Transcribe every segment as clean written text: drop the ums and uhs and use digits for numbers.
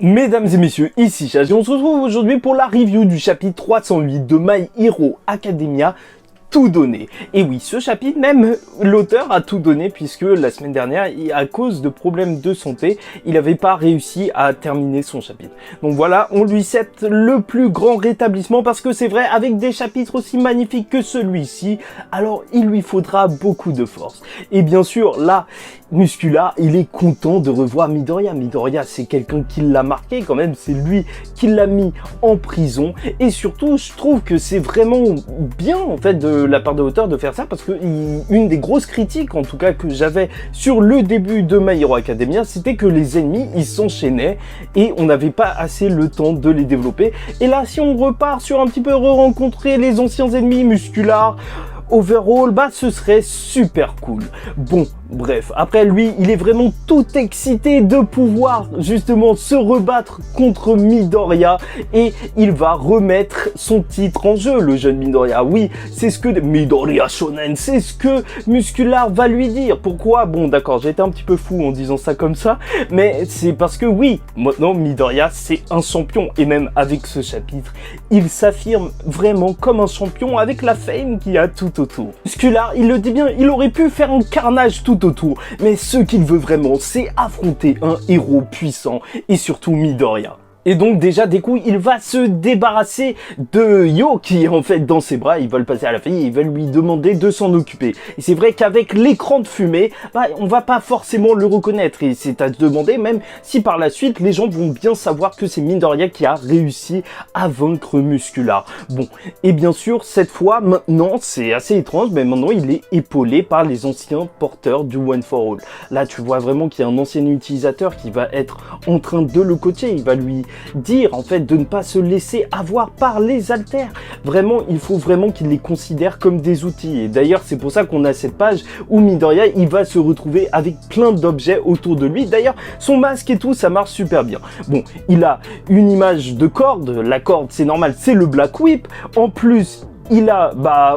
Mesdames et messieurs, ici Chaz et on se retrouve aujourd'hui pour la review du chapitre 308 de My Hero Academia, tout donné. Et oui, ce chapitre, même l'auteur a tout donné puisque la semaine dernière, à cause de problèmes de santé, il n'avait pas réussi à terminer son chapitre. Donc voilà, on lui souhaite le plus grand rétablissement parce que c'est vrai, avec des chapitres aussi magnifiques que celui-ci, alors il lui faudra beaucoup de force. Et bien sûr, là, Muscula, il est content de revoir Midoriya. Midoriya, c'est quelqu'un qui l'a marqué quand même, c'est lui qui l'a mis en prison. Et surtout, je trouve que c'est vraiment bien en fait de la part de l'auteur de faire ça parce que une des grosses critiques en tout cas que j'avais sur le début de My Hero Academia, c'était que les ennemis ils s'enchaînaient et on n'avait pas assez le temps de les développer. Et là, si on repart sur un petit peu re-rencontrer les anciens ennemis, Muscula, Overhaul, bah ce serait super cool. Bon, bref, après lui, il est vraiment tout excité de pouvoir justement se rebattre contre Midoriya et il va remettre son titre en jeu, le jeune Midoriya. Oui, c'est ce que Midoriya Shonen, c'est ce que Muscula va lui dire. Pourquoi? Bon, d'accord, j'ai été un petit peu fou en disant ça comme ça, mais c'est parce que oui, maintenant Midoriya c'est un champion et même avec ce chapitre, il s'affirme vraiment comme un champion avec la fame qu'il y a tout autour. Muscula, il le dit bien, il aurait pu faire un carnage tout autour, mais ce qu'il veut vraiment, c'est affronter un héros puissant et surtout Midoriya. Et donc déjà des coups, il va se débarrasser de Yo qui est en fait dans ses bras, il va le passer à la fille et il va lui demander de s'en occuper. Et c'est vrai qu'avec l'écran de fumée, bah on va pas forcément le reconnaître et c'est à se demander même si par la suite les gens vont bien savoir que c'est Midoriya qui a réussi à vaincre Muscula. Bon, et bien sûr cette fois maintenant, c'est assez étrange, mais maintenant il est épaulé par les anciens porteurs du One for All. Là tu vois vraiment qu'il y a un ancien utilisateur qui va être en train de le coacher, il va lui dire en fait de ne pas se laisser avoir par les haltères. Vraiment, il faut vraiment qu'il les considère comme des outils. Et d'ailleurs, c'est pour ça qu'on a cette page où Midoriya, il va se retrouver avec plein d'objets autour de lui. D'ailleurs, son masque et tout, ça marche super bien. Bon, il a une image de corde. La corde, c'est normal, c'est le Black Whip. En plus, il a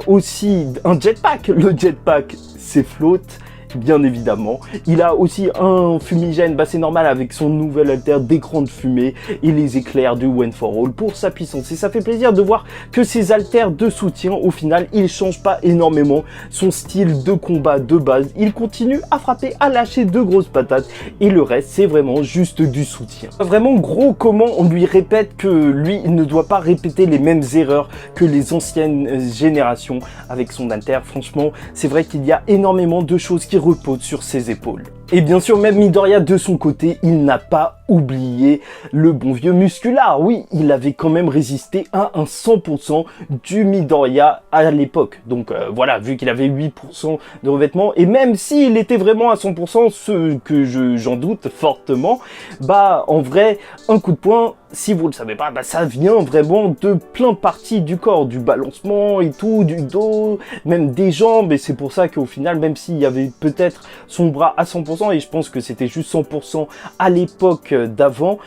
aussi un jetpack. Le jetpack, c'est flotte. Bien évidemment, il a aussi un fumigène, c'est normal avec son nouvel alter d'écran de fumée et les éclairs du One for All pour sa puissance. Et ça fait plaisir de voir que ces haltères de soutien, au final, ils changent pas énormément son style de combat de base. Il continue à frapper, à lâcher de grosses patates et le reste, c'est vraiment juste du soutien. Vraiment gros comment on lui répète que lui, il ne doit pas répéter les mêmes erreurs que les anciennes générations avec son alter. Franchement, c'est vrai qu'il y a énormément de choses qui repose sur ses épaules. Et bien sûr, même Midoriya, de son côté, il n'a pas oublié le bon vieux Muscula. Oui, il avait quand même résisté à un 100% du Midoriya à l'époque. Donc voilà, vu qu'il avait 8% de revêtement, et même s'il était vraiment à 100%, ce que j'en doute fortement, en vrai, un coup de poing, si vous le savez pas, ça vient vraiment de plein de parties du corps, du balancement et tout, du dos, même des jambes, et c'est pour ça qu'au final, même s'il y avait peut-être son bras à 100%, et je pense que c'était juste 100% à l'époque d'avant,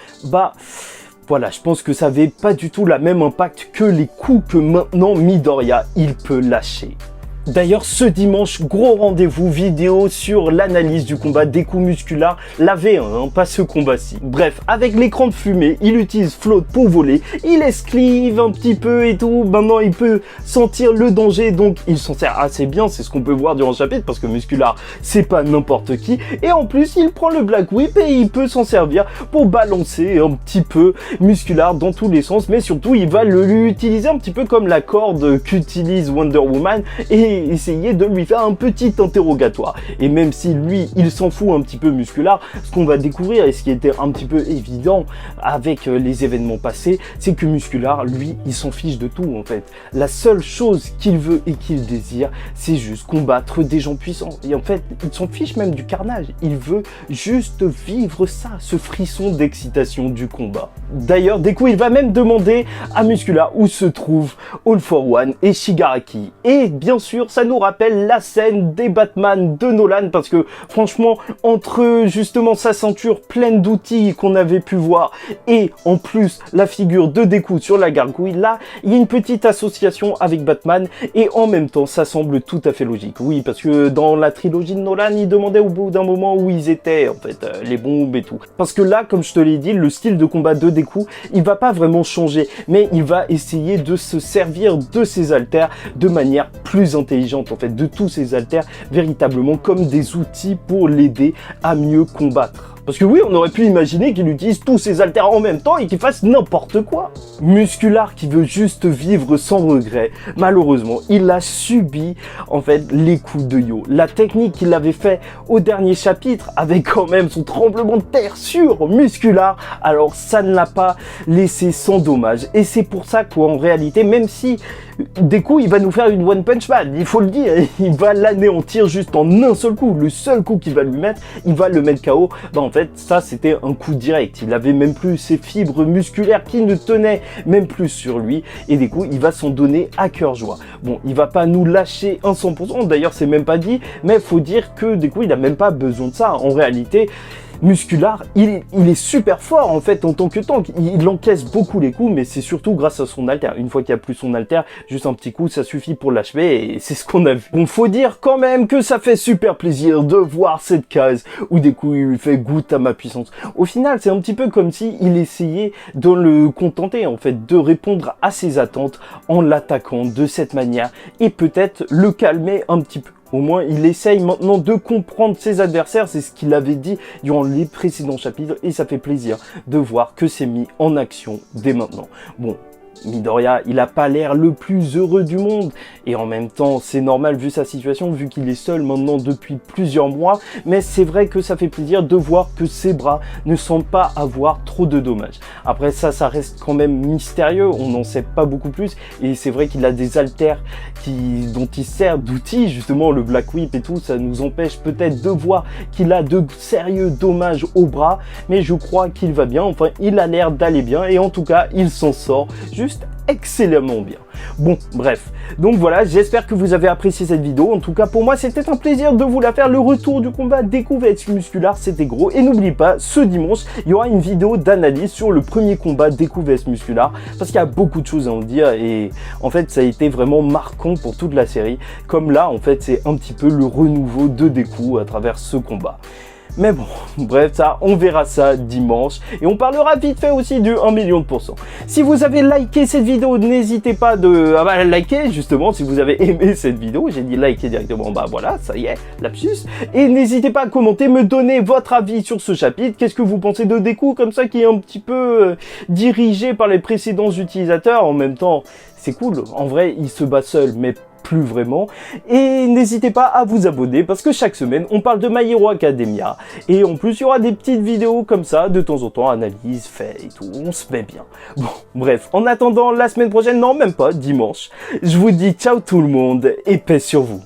voilà, je pense que ça avait pas du tout la même impact que les coups que maintenant Midoriya, il peut lâcher. D'ailleurs, ce dimanche, gros rendez-vous vidéo sur l'analyse du combat Deku Muscula, la V1, pas ce combat-ci. Bref, avec l'écran de fumée, il utilise flotte pour voler, il esquive un petit peu et tout, maintenant il peut sentir le danger, donc il s'en sert assez bien, c'est ce qu'on peut voir durant le chapitre, parce que Muscula, c'est pas n'importe qui, et en plus, il prend le Black Whip et il peut s'en servir pour balancer un petit peu Muscula dans tous les sens, mais surtout, il va l'utiliser un petit peu comme la corde qu'utilise Wonder Woman, et essayer de lui faire un petit interrogatoire. Et même si lui, il s'en fout un petit peu Muscula, ce qu'on va découvrir et ce qui était un petit peu évident avec les événements passés, c'est que Muscula, lui, il s'en fiche de tout en fait. La seule chose qu'il veut et qu'il désire, c'est juste combattre des gens puissants. Et en fait, il s'en fiche même du carnage. Il veut juste vivre ça, ce frisson d'excitation du combat. D'ailleurs, Deku, il va même demander à Muscula où se trouvent All for One et Shigaraki. Et bien sûr, figure, ça nous rappelle la scène des Batman de Nolan, parce que franchement, entre justement sa ceinture pleine d'outils qu'on avait pu voir, et en plus la figure de Deku sur la gargouille, là, il y a une petite association avec Batman, et en même temps, ça semble tout à fait logique. Oui, parce que dans la trilogie de Nolan, il demandait au bout d'un moment où ils étaient, en fait, les bombes et tout. Parce que là, comme je te l'ai dit, le style de combat de Deku, il va pas vraiment changer, mais il va essayer de se servir de ses haltères de manière plus intelligente, en fait, de tous ses haltères véritablement comme des outils pour l'aider à mieux combattre. Parce que oui, on aurait pu imaginer qu'il utilise tous ses haltères en même temps et qu'il fasse n'importe quoi. Muscular qui veut juste vivre sans regret, malheureusement, il a subi en fait les coups de Yo. La technique qu'il avait fait au dernier chapitre avec quand même son tremblement de terre sur Muscular, alors ça ne l'a pas laissé sans dommage. Et c'est pour ça qu'en réalité, même si Deku il va nous faire une One Punch Man, il faut le dire, il va l'anéantir juste en un seul coup. Le seul coup qu'il va lui mettre, il va le mettre KO. Bah, en fait, ça c'était un coup direct. Il avait même plus ses fibres musculaires qui ne tenaient même plus sur lui. Et Deku, il va s'en donner à cœur joie. Bon, il va pas nous lâcher un 100%. D'ailleurs, c'est même pas dit. Mais faut dire que Deku, il a même pas besoin de ça. En réalité, Muscular, il est super fort en fait en tant que tank. Il encaisse beaucoup les coups, mais c'est surtout grâce à son alter. Une fois qu'il n'y a plus son alter, juste un petit coup, ça suffit pour l'achever et c'est ce qu'on a vu. Bon, faut dire quand même que ça fait super plaisir de voir cette case où des coups il lui fait goûte à ma puissance. Au final, c'est un petit peu comme si il essayait de le contenter en fait, de répondre à ses attentes en l'attaquant de cette manière et peut-être le calmer un petit peu. Au moins, il essaye maintenant de comprendre ses adversaires, c'est ce qu'il avait dit durant les précédents chapitres, et ça fait plaisir de voir que c'est mis en action dès maintenant. Bon, Midoriya, il a pas l'air le plus heureux du monde, et en même temps, c'est normal vu sa situation, vu qu'il est seul maintenant depuis plusieurs mois, mais c'est vrai que ça fait plaisir de voir que ses bras ne semblent pas avoir trop de dommages. Après ça reste quand même mystérieux, on n'en sait pas beaucoup plus, et c'est vrai qu'il a des haltères dont il sert d'outils, justement le Black Whip et tout, ça nous empêche peut-être de voir qu'il a de sérieux dommages au bras, mais je crois qu'il va bien, enfin il a l'air d'aller bien, et en tout cas, il s'en sort juste excellemment bien. Bon, bref. Donc voilà, j'espère que vous avez apprécié cette vidéo. En tout cas, pour moi, c'était un plaisir de vous la faire. Le retour du combat Deku vs Muscular, c'était gros. Et n'oubliez pas, ce dimanche, il y aura une vidéo d'analyse sur le premier combat Deku vs Muscular. Parce qu'il y a beaucoup de choses à en dire. Et en fait, ça a été vraiment marquant pour toute la série. Comme là, en fait, c'est un petit peu le renouveau de Deku à travers ce combat. Mais bon, bref, ça, on verra ça dimanche. Et on parlera vite fait aussi du 1 million de %. Si vous avez liké cette vidéo, n'hésitez pas à liker, justement, si vous avez aimé cette vidéo. J'ai dit liker directement, bah voilà, ça y est, lapsus. Et n'hésitez pas à commenter, me donner votre avis sur ce chapitre. Qu'est-ce que vous pensez de Deku, comme ça, qui est un petit peu dirigé par les précédents utilisateurs. En même temps, c'est cool. En vrai, il se bat seul, mais plus vraiment. Et n'hésitez pas à vous abonner parce que chaque semaine on parle de My Hero Academia et en plus il y aura des petites vidéos comme ça de temps en temps, analyse, fait et tout, on se met bien. Bon, bref, en attendant la semaine prochaine, non même pas, dimanche, je vous dis ciao tout le monde et paix sur vous.